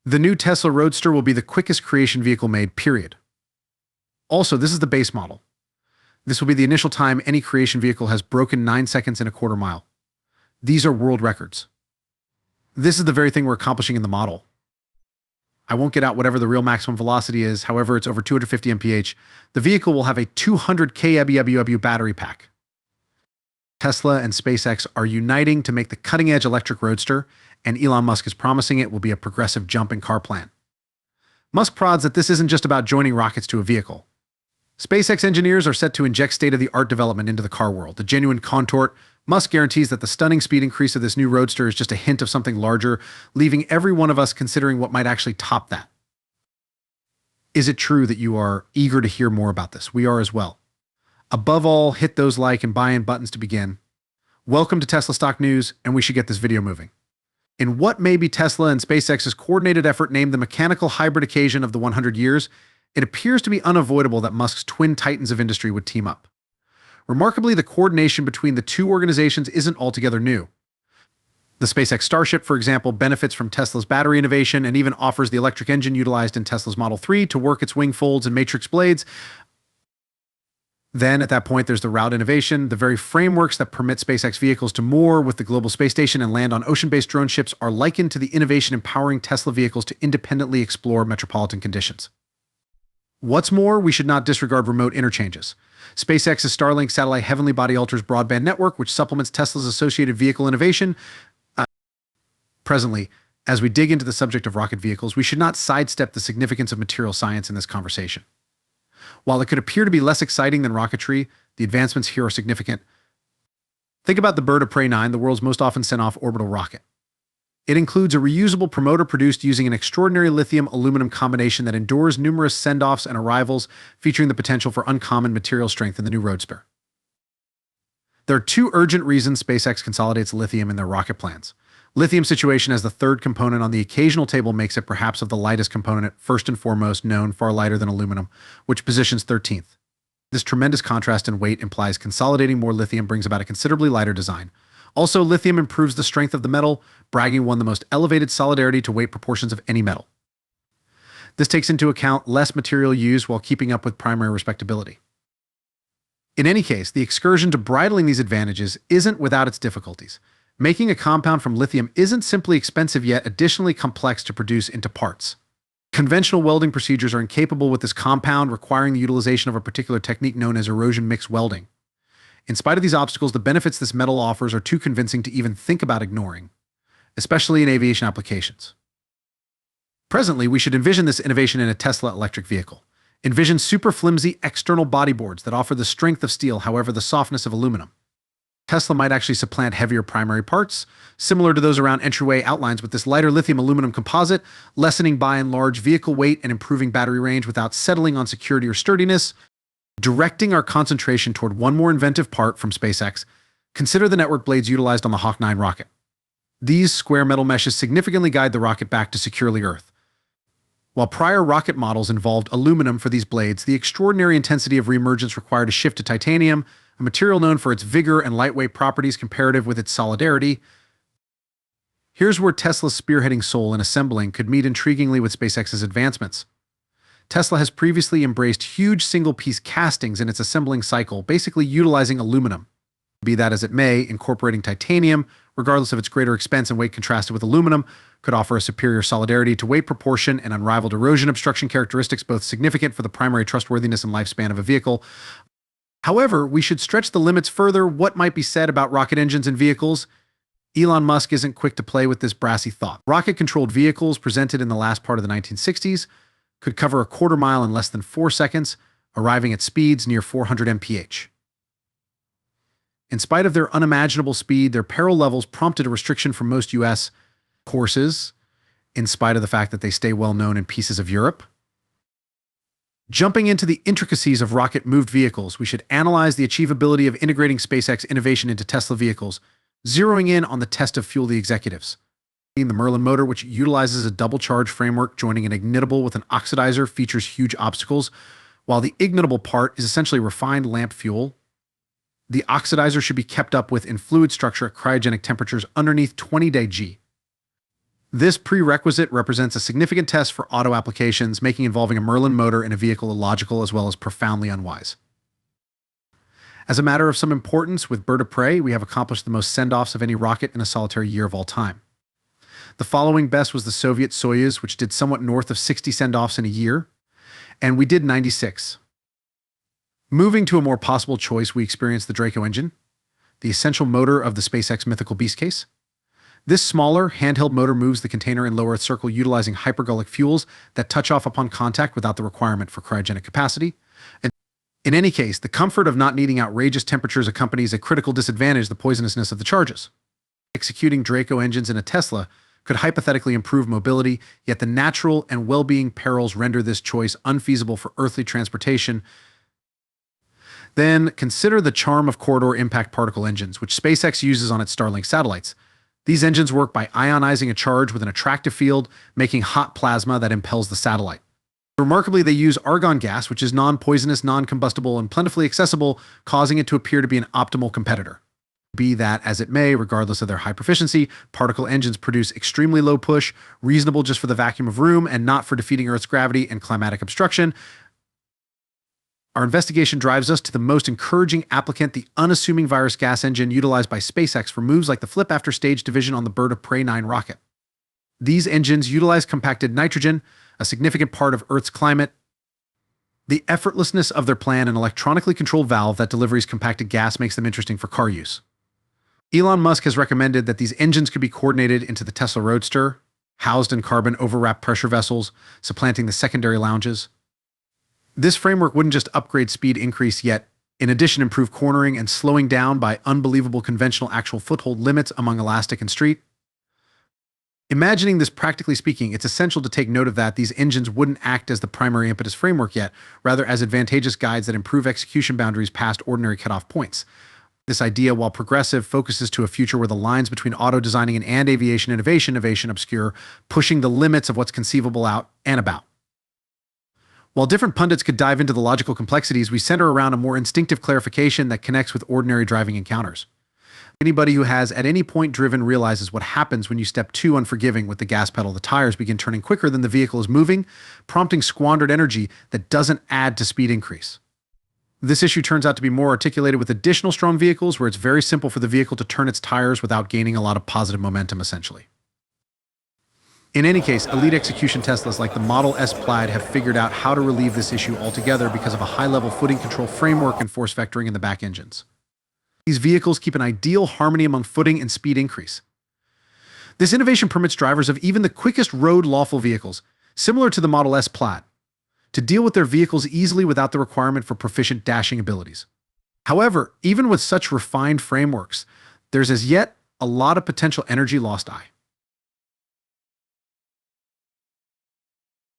The new Tesla Roadster will be the quickest creation vehicle made, period. Also, this is the base model. This will be the initial time any creation vehicle has broken 9 seconds in a quarter mile. These are world records. This is the very thing we're accomplishing in the model. I won't get out whatever the real maximum velocity is, however, it's over 250 mph. The vehicle will have a 200 kWh battery pack. Tesla and SpaceX are uniting to make the cutting-edge electric roadster, and Elon Musk is promising it will be a progressive jump in car plan. Musk prods that this isn't just about joining rockets to a vehicle. SpaceX engineers are set to inject state-of-the-art development into the car world, a genuine contort. Musk guarantees that the stunning speed increase of this new roadster is just a hint of something larger, leaving every one of us considering what might actually top that. Is it true that you are eager to hear more about this? We are as well. Above all, hit those like and buy-in buttons to begin. Welcome to Tesla Stock News, and we should get this video moving. In what may be Tesla and SpaceX's coordinated effort named the mechanical hybrid occasion of the 100 years, it appears to be unavoidable that Musk's twin titans of industry would team up. Remarkably, the coordination between the two organizations isn't altogether new. The SpaceX Starship, for example, benefits from Tesla's battery innovation and even offers the electric engine utilized in Tesla's Model 3 to work its wing folds and matrix blades. Then, at that point, there's the route innovation. The very frameworks that permit SpaceX vehicles to moor with the global space station and land on ocean-based drone ships are likened to the innovation empowering Tesla vehicles to independently explore metropolitan conditions. What's more, we should not disregard remote interchanges. SpaceX's Starlink satellite heavenly body alters broadband network, which supplements Tesla's associated vehicle innovation. Presently, as we dig into the subject of rocket vehicles, we should not sidestep the significance of material science in this conversation. While it could appear to be less exciting than rocketry, the advancements here are significant. Think about the Bird of Prey 9, the world's most often sent-off orbital rocket. It includes a reusable promoter produced using an extraordinary lithium-aluminum combination that endures numerous send-offs and arrivals, featuring the potential for uncommon material strength in the new Roadster. There are two urgent reasons SpaceX consolidates lithium in their rocket plans. Lithium's situation as the third component on the occasional table makes it perhaps of the lightest component, first and foremost known, far lighter than aluminum, which positions 13th. This tremendous contrast in weight implies consolidating more lithium brings about a considerably lighter design. Also, lithium improves the strength of the metal, bragging one the most elevated solidarity to weight proportions of any metal. This takes into account less material used while keeping up with primary respectability. In any case, the excursion to bridling these advantages isn't without its difficulties. Making a compound from lithium isn't simply expensive yet additionally complex to produce into parts. Conventional welding procedures are incapable with this compound, requiring the utilization of a particular technique known as erosion mix welding. In spite of these obstacles, the benefits this metal offers are too convincing to even think about ignoring, especially in aviation applications. Presently, we should envision this innovation in a Tesla electric vehicle. Envision super flimsy external bodyboards that offer the strength of steel, however, the softness of aluminum. Tesla might actually supplant heavier primary parts, similar to those around entryway outlines with this lighter lithium-aluminum composite, lessening by and large vehicle weight and improving battery range without settling on security or sturdiness. Directing our concentration toward one more inventive part from SpaceX, consider the network blades utilized on the Hawk 9 rocket. These square metal meshes significantly guide the rocket back to securely Earth. While prior rocket models involved aluminum for these blades, the extraordinary intensity of reemergence required a shift to titanium, a material known for its vigor and lightweight properties comparative with its solidarity. Here's where Tesla's spearheading soul in assembling could meet intriguingly with SpaceX's advancements. Tesla has previously embraced huge single-piece castings in its assembling cycle, basically utilizing aluminum. Be that as it may, incorporating titanium, regardless of its greater expense and weight contrasted with aluminum, could offer a superior solidarity to weight proportion and unrivaled erosion obstruction characteristics, both significant for the primary trustworthiness and lifespan of a vehicle. However, we should stretch the limits further. What might be said about rocket engines and vehicles? Elon Musk isn't quick to play with this brassy thought. Rocket-controlled vehicles presented in the last part of the 1960s could cover a quarter mile in less than 4 seconds, arriving at speeds near 400 mph. In spite of their unimaginable speed, their peril levels prompted a restriction from most U.S. courses, in spite of the fact that they stay well known in pieces of Europe. Jumping into the intricacies of rocket-moved vehicles, we should analyze the achievability of integrating SpaceX innovation into Tesla vehicles, zeroing in on the test of fuel the executives. The Merlin motor, which utilizes a double-charge framework joining an ignitable with an oxidizer, features huge obstacles. While the ignitable part is essentially refined lamp fuel, the oxidizer should be kept up with in fluid structure at cryogenic temperatures underneath 20 G. This prerequisite represents a significant test for auto applications, making involving a Merlin motor in a vehicle illogical as well as profoundly unwise. As a matter of some importance, with Bird of Prey, we have accomplished the most send-offs of any rocket in a solitary year of all time. The following best was the Soviet Soyuz, which did somewhat north of 60 send-offs in a year, and we did 96. Moving to a more possible choice, we experienced the Draco engine, the essential motor of the SpaceX mythical beast case. This smaller, handheld motor moves the container in low Earth circle utilizing hypergolic fuels that touch off upon contact without the requirement for cryogenic capacity. And in any case, the comfort of not needing outrageous temperatures accompanies a critical disadvantage: the poisonousness of the charges. Executing Draco engines in a Tesla could hypothetically improve mobility, yet the natural and well-being perils render this choice unfeasible for earthly transportation. Then consider the charm of corridor impact particle engines, which SpaceX uses on its Starlink satellites. These engines work by ionizing a charge with an attractive field, making hot plasma that impels the satellite. Remarkably, they use argon gas, which is non-poisonous, non-combustible, and plentifully accessible, causing it to appear to be an optimal competitor. Be that as it may, regardless of their high proficiency, particle engines produce extremely low push, reasonable just for the vacuum of room and not for defeating Earth's gravity and climatic obstruction. Our investigation drives us to the most encouraging applicant, the unassuming virus gas engine utilized by SpaceX for moves like the flip after stage division on the Bird of Prey 9 rocket. These engines utilize compacted nitrogen, a significant part of Earth's climate. The effortlessness of their plan and electronically controlled valve that delivers compacted gas makes them interesting for car use. Elon Musk has recommended that these engines could be coordinated into the Tesla Roadster, housed in carbon overwrapped pressure vessels, supplanting the secondary lounges. This framework wouldn't just upgrade speed increase, yet in addition improve cornering and slowing down by unbelievable conventional actual foothold limits among elastic and street. Imagining this practically speaking, it's essential to take note of that these engines wouldn't act as the primary impetus framework yet, rather as advantageous guides that improve execution boundaries past ordinary cutoff points. This idea, while progressive, focuses to a future where the lines between auto designing and aviation innovation obscure, pushing the limits of what's conceivable out and about. While different pundits could dive into the logical complexities, we center around a more instinctive clarification that connects with ordinary driving encounters. Anybody who has at any point driven realizes what happens when you step too unforgiving with the gas pedal. The tires begin turning quicker than the vehicle is moving, prompting squandered energy that doesn't add to speed increase. This issue turns out to be more articulated with additional strong vehicles, where it's very simple for the vehicle to turn its tires without gaining a lot of positive momentum, essentially. In any case, elite execution Teslas like the Model S Plaid have figured out how to relieve this issue altogether because of a high-level footing control framework and force vectoring in the back engines. These vehicles keep an ideal harmony among footing and speed increase. This innovation permits drivers of even the quickest road lawful vehicles, similar to the Model S Plaid, to deal with their vehicles easily without the requirement for proficient dashing abilities. However, even with such refined frameworks, there's as yet a lot of potential energy lost eye.